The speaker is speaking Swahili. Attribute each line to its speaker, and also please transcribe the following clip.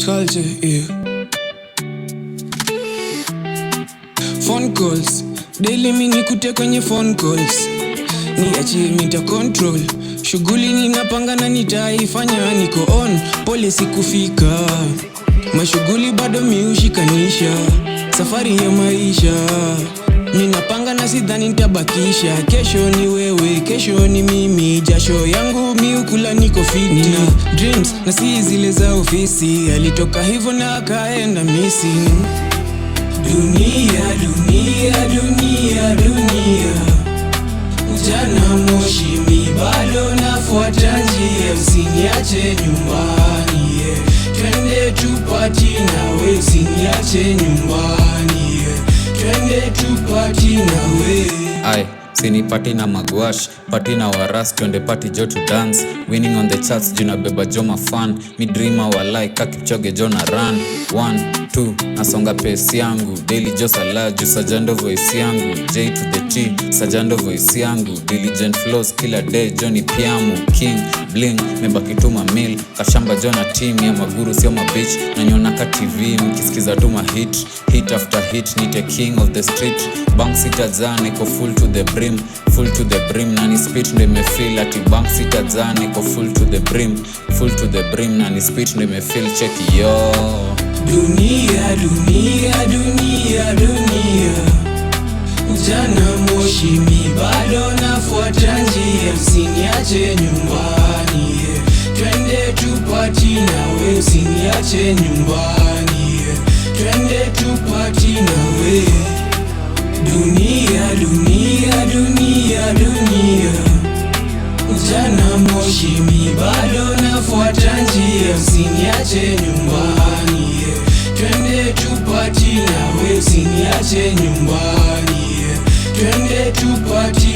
Speaker 1: culture, yeah. Phone calls daily, mimi nikute kwenye phone calls. Niachie mita control, shughuli ninapanga na nitaifanya. Niko on, pole sikufika, mashughuli bado miushikanisha. Safari ya maisha minapanga na sidhani nitabakisha. Kesho ni wewe, kesho ni mimi. Jasho yangu miukula niko fiti. Nina dreams na si zile za ofisi. Alitoka hivyo na akaenda missing. Dunia, dunia, dunia, dunia, ujana moshi, mi bado nafuata njia. Usiniache nyumbani, yeah. Twende tupati nawe, usiniache nyumbani, yeah. Twende tupati nawe.
Speaker 2: Aye, sini party na magwash, party na waras, twende party jo to dance. Winning on the charts, juna beba jo mafan. Mi dreamer walai, Kipchoge jo na run. 1, 2, nasonga pace yangu. Daily jo sala, ju sajando voice yangu. J to the T, sajando voice yangu. Diligent flows, kila day, Johnny Piamu. King, bling, mebaki tu mamil. Kashamba jo na team, ya maguru sio mabitch. Nanyona ka TV, mkisikiza tu mahit. Hit after hit, nite king of the street. Bank sita zane, ko full to the brim. Full to the brim, nani spit ndo imefeel. Ati bank sita zane, ko full to the brim. Full to the brim, nani spit ndo imefeel. Check yo.
Speaker 1: Dunia, dunia, dunia, dunia, ujana moshi, mi bado nafuata njia. Usiniache nyumbani, yeah. Twende tupati nawe, usiniache nyumbani, yeah. Twende tupati nawe. Dunia, dunia, dunia, dunia, ujana moshi, mi bado nafuata njia. Usiniache nyumbani, yeah. Twende tupati nawe, usiniache nyumbani, yeah. Twende tupati